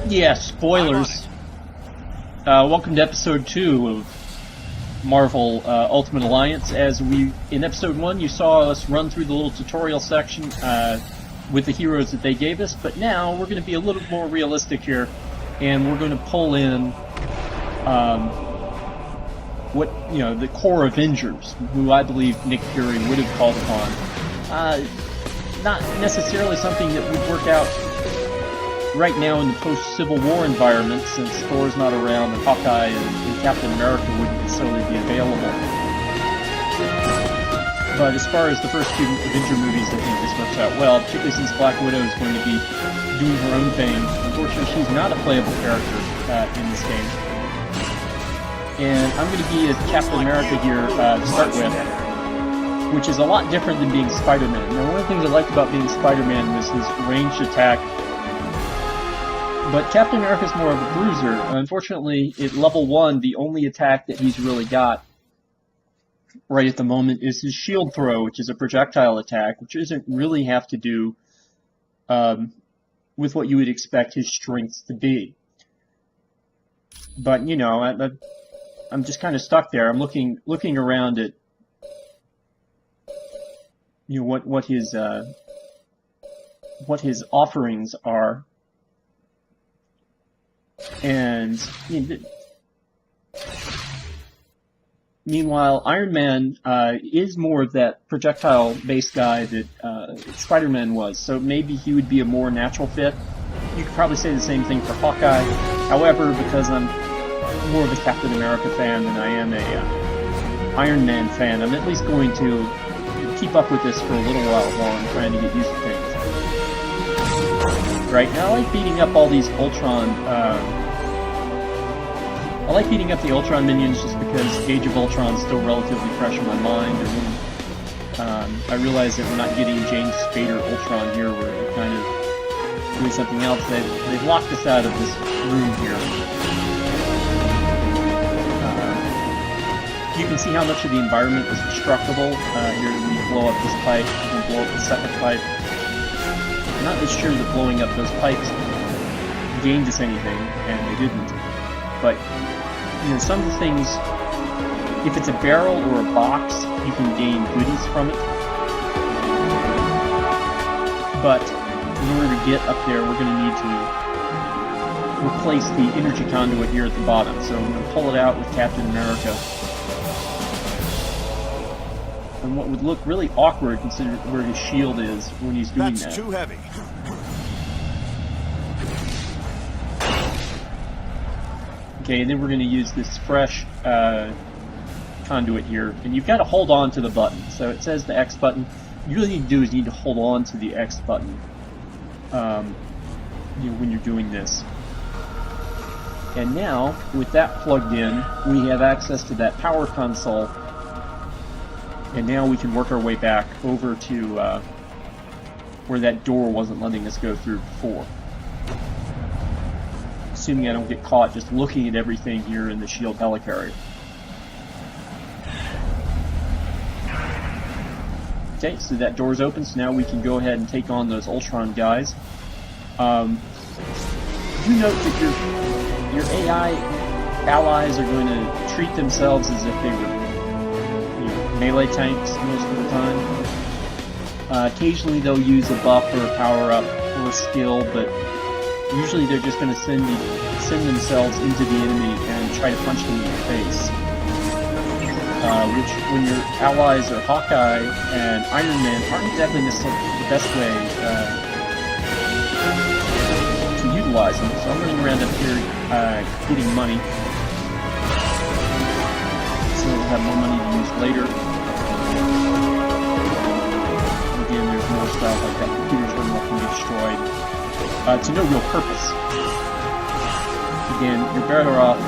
Yeah, spoilers. Welcome to episode 2 of Marvel Ultimate Alliance. In episode 1, you saw us run through the little tutorial section with the heroes that they gave us, but now we're going to be a little more realistic here, and we're going to pull in the core Avengers, who I believe Nick Fury would have called upon. Not necessarily something that would work out right now in the post-Civil War environment, since Thor's not around and Hawkeye and Captain America wouldn't necessarily be available. But as far as the first two Avenger movies, I think this works out well, particularly since Black Widow is going to be doing her own thing. Unfortunately, she's not a playable character in this game. And I'm going to be as Captain America here to start with, which is a lot different than being Spider-Man. Now, one of the things I liked about being Spider-Man was his ranged attack. But Captain America's more of a bruiser. Unfortunately, at level 1, the only attack that he's really got right at the moment is his shield throw, which is a projectile attack, which doesn't really have to do with what you would expect his strengths to be. But, you know, I'm just kind of stuck there. I'm looking around at, you know, what his offerings are. And meanwhile, Iron Man is more of that projectile-based guy that Spider-Man was, so maybe he would be a more natural fit. You could probably say the same thing for Hawkeye. However, because I'm more of a Captain America fan than I am a Iron Man fan, I'm at least going to keep up with this for a little while while I'm trying to get used to things. Right now, I like beating up all these Ultron. I like beating up the Ultron minions just because Age of Ultron is still relatively fresh in my mind. I realize that we're not getting James Spader Ultron here. We're kind of doing something else. They've locked us out of this room here. You can see how much of the environment is destructible. Here we blow up this pipe, we can blow up the second pipe. I'm not really sure that blowing up those pipes gained us anything, and they didn't. But, you know, some of the things, if it's a barrel or a box, you can gain goodies from it. But in order to get up there, we're going to need to replace the energy conduit here at the bottom. So I'm going to pull it out with Captain America. And what would look really awkward considering where his shield is when he's doing that. That's too heavy. Okay, and then we're going to use this fresh conduit here, and you've got to hold on to the button. So it says the X button. What you really need to do is you need to hold on to the X button when you're doing this. And now, with that plugged in, we have access to that power console. And now we can work our way back over to where that door wasn't letting us go through before. Assuming I don't get caught just looking at everything here in the shield helicarrier. Okay, so that door's open, so now we can go ahead and take on those Ultron guys. You note that your AI allies are going to treat themselves as if they were melee tanks most of the time. Occasionally they'll use a buff or a power-up or a skill, but usually they're just going to send themselves into the enemy and try to punch them in the face. Which, when your allies are Hawkeye and Iron Man, aren't exactly necessarily the best way to utilize them. So I'm running around up here getting money. So we'll have more money to use later. Again, there's more stuff like that computer terminal can be destroyed to no real purpose. Again, you're better off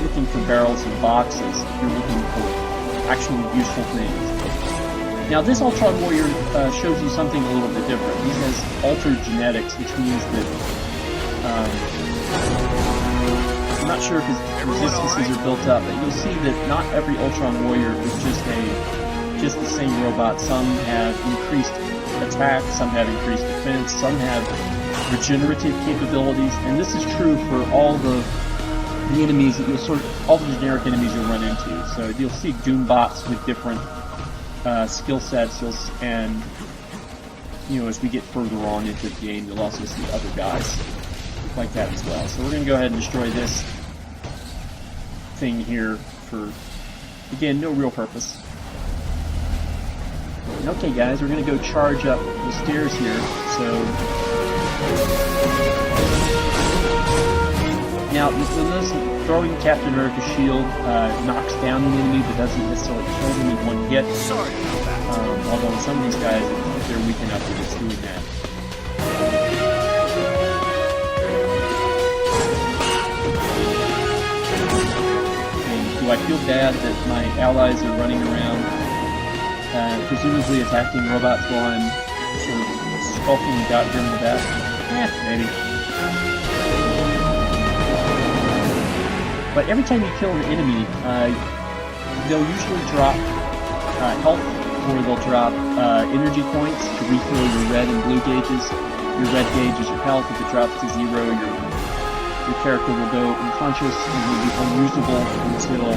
looking for barrels and boxes. You're looking for actual useful things. Now, this Ultron Warrior shows you something a little bit different. He has altered genetics, which means that I'm not sure if his resistances are built up, but you'll see that not every Ultron Warrior is just the same robot. Some have increased attack, some have increased defense, some have regenerative capabilities, and this is true for all the enemies that all the generic enemies you'll run into. So you'll see Doombots with different skill sets, and as we get further on into the game, you'll also see other guys like that as well. So we're going to go ahead and destroy this thing here for, again, no real purpose. Okay guys, we're going to go charge up the stairs here. So now when this throwing Captain America's shield knocks down the enemy but doesn't necessarily kill them in one hit. Sorry about that. Although some of these guys, if they're weak enough, they're just doing that. And do I feel bad that my allies are running around presumably attacking robots while I'm sort of skulking about here in the back? Maybe. But every time you kill an enemy, they'll usually drop health, or they'll drop energy points to refill your red and blue gauges. Your red gauge is your health. If it drops to 0, your character will go unconscious and will be unusable until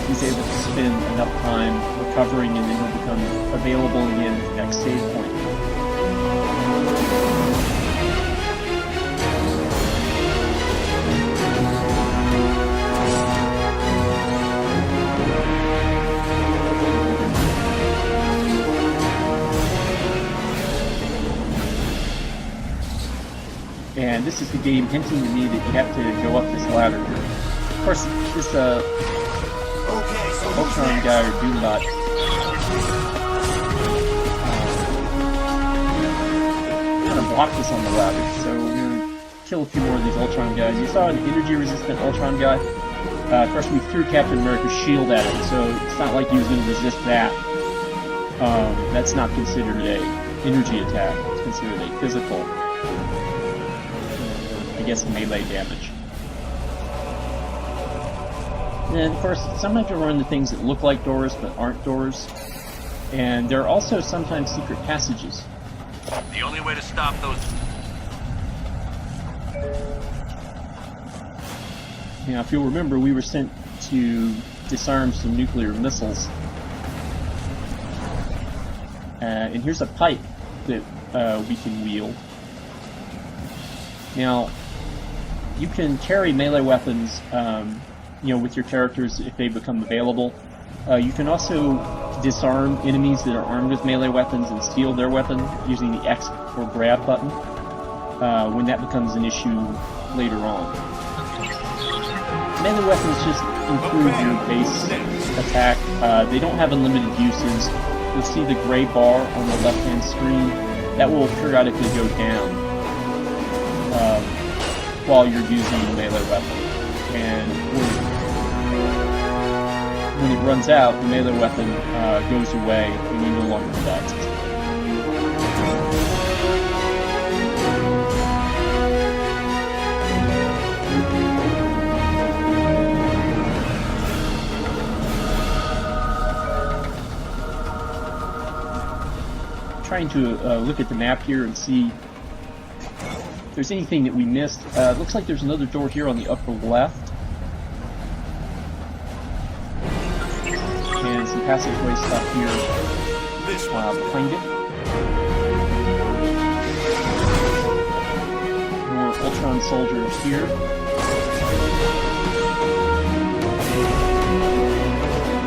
he's able to spend enough time recovering, and then he'll become available again at the next save point. And this is the game hinting to me that you have to go up this ladder here. Of course, this Ultron guy or Doombot kind of blocked us on the ladder, so we're going to kill a few more of these Ultron guys. You saw an energy-resistant Ultron guy. Of course, we threw Captain America's shield at him, so it's not like he was going to resist that. That's not considered a energy attack. It's considered a physical, I guess, melee damage. And of course, sometimes you run into things that look like doors but aren't doors. And there are also sometimes secret passages. The only way to stop those... Now, if you'll remember, we were sent to disarm some nuclear missiles. And here's a pipe that we can wield. Now, you can carry melee weapons, with your characters if they become available. You can also disarm enemies that are armed with melee weapons and steal their weapon using the X or grab button when that becomes an issue later on. Melee weapons just improve your base attack. They don't have unlimited uses. You'll see the gray bar on the left-hand screen. That will periodically go down while you're using the melee weapon. And when it runs out, the melee weapon goes away and you no longer have access to it. Trying to look at the map here and see if there's anything that we missed. It looks like there's another door here on the upper left. And some passageway stuff here behind it. More Ultron soldiers here.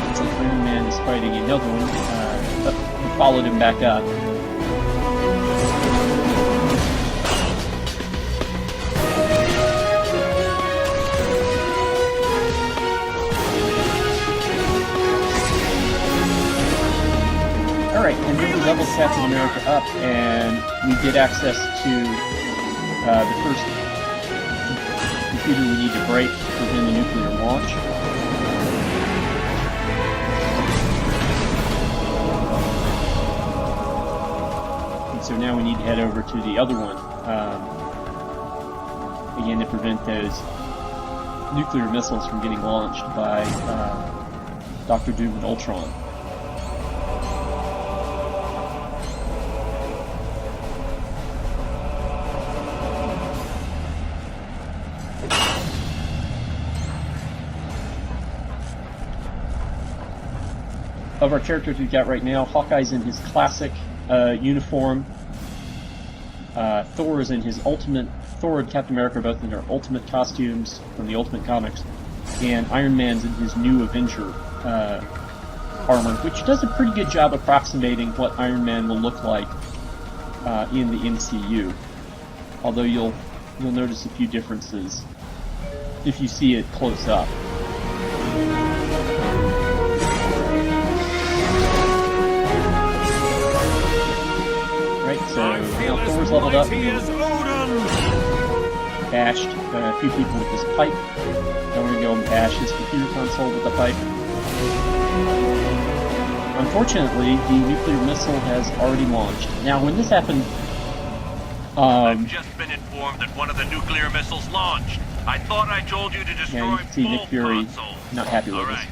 Looks like Iron Man is fighting another one. He followed him back up. Alright, and then we leveled Captain America up, and we get access to the first computer we need to break to prevent the nuclear launch. And so now we need to head over to the other one, again to prevent those nuclear missiles from getting launched by Dr. Doom and Ultron. of our characters we've got right now, Hawkeye's in his classic uniform. Thor is in his ultimate. Thor and Captain America are both in their ultimate costumes from the Ultimate Comics, and Iron Man's in his new Avenger armor, which does a pretty good job approximating what Iron Man will look like in the MCU. Although you'll notice a few differences if you see it close up. Right, so now Thor's leveled up. Bashed a few people with this pipe. Now we're going to go and bash his computer console with the pipe. Unfortunately, the nuclear missile has already launched. Now, when this happened, I've just been informed that one of the nuclear missiles launched. I thought I told you to destroy yeah, you can see Nick Fury consoles. not happy with All this. right,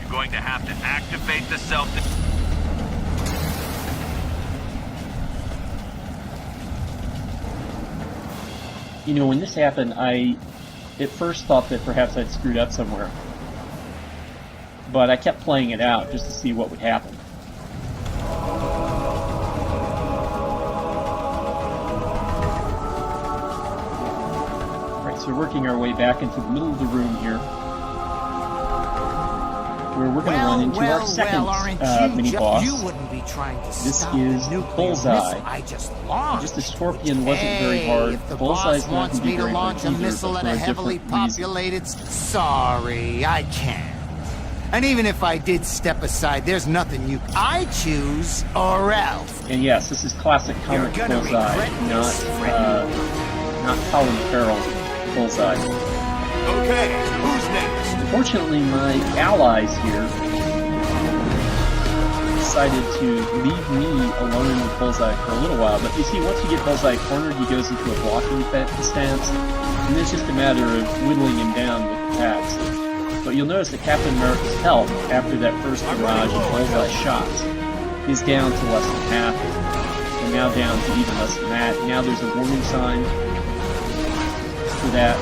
you're going to have to activate the self. You know, when this happened, I at first thought that perhaps I'd screwed up somewhere. But I kept playing it out just to see what would happen. Alright, so we're working our way back into the middle of the room here, where we're going to run into our second mini-boss. This is Bullseye. Just the Scorpion wasn't very hard. Bullseye's not going to be very hard either, but for a different reason. Sorry, I can't. And even if I did step aside, there's nothing I choose or else. And yes, this is classic comic Bullseye, not Colin Farrell Bullseye. Okay, who's next? Unfortunately, my allies here decided to leave me alone with Bullseye for a little while. But you see, once you get Bullseye cornered, he goes into a blocking stance, and it's just a matter of whittling him down with the attacks. But you'll notice that Captain America's health, after that first barrage of Bullseye shots, is down to less than half, and now down to even less than that. Now there's a warning sign for that.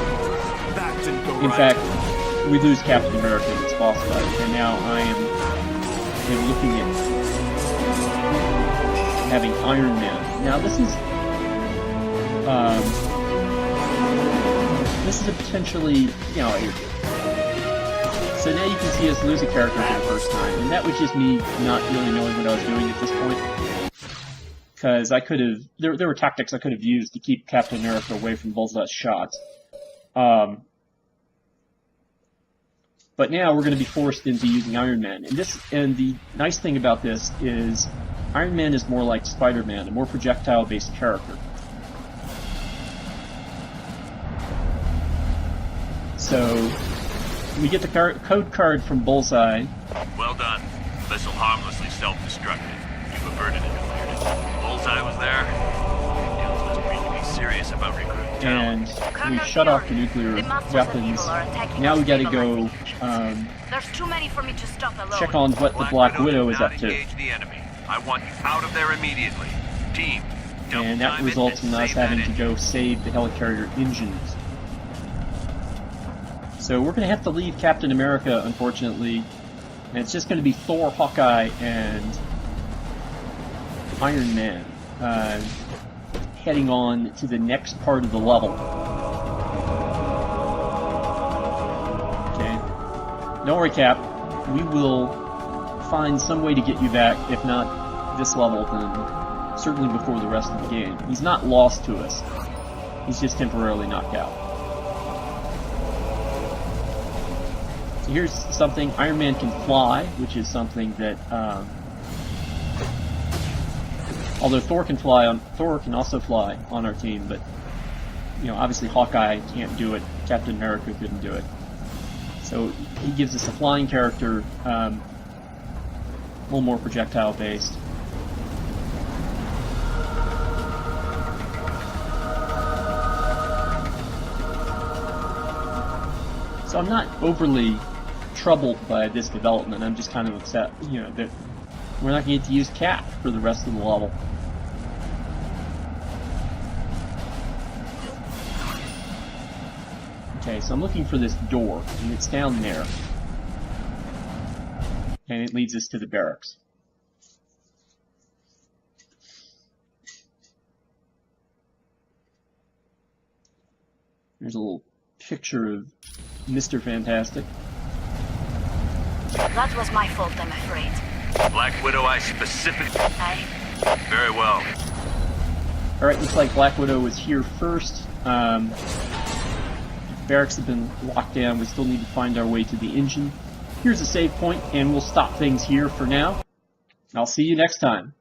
In fact, we lose Captain America in this boss fight, and now I am looking at having Iron Man. Now this is a potentially, so now you can see us lose a character for the first time, and that was just me not really knowing what I was doing at this point. Because I could have, there were tactics I could have used to keep Captain America away from Bullseye's shots. But now we're going to be forced into using Iron Man. And the nice thing about this is Iron Man is more like Spider-Man, a more projectile-based character. So we get the code card from Bullseye. Well done. Missile harmlessly self-destructed. You've averted a nuclear disaster. Bullseye was there. Details must really be serious about recruiting. And we shut off the nuclear weapons. Now we gotta go There's too many for me to stop alone. check on what the Black Widow is up to. The enemy. I want you out of there immediately. Team, And that results in us having to go save the helicarrier engines. So we're going to have to leave Captain America, unfortunately. And it's just going to be Thor, Hawkeye, and Iron Man heading on to the next part of the level. Okay. Don't worry, Cap. We will find some way to get you back, if not this level, then certainly before the rest of the game. He's not lost to us. He's just temporarily knocked out. So here's something. Iron Man can fly, which is something that, although Thor can also fly on our team, but, obviously Hawkeye can't do it. Captain America couldn't do it. So he gives us a flying character, a little more projectile-based. So I'm not overly troubled by this development. I'm just kind of upset, that we're not going to get to use Cap for the rest of the level. Okay, so I'm looking for this door, and it's down there. And it leads us to the barracks. There's a little picture of Mr. Fantastic. That was my fault, I'm afraid. Black Widow, I specifically... Aye. Very well. Alright, looks like Black Widow was here first. Barracks have been locked down. We still need to find our way to the engine. Here's a save point, and we'll stop things here for now. I'll see you next time.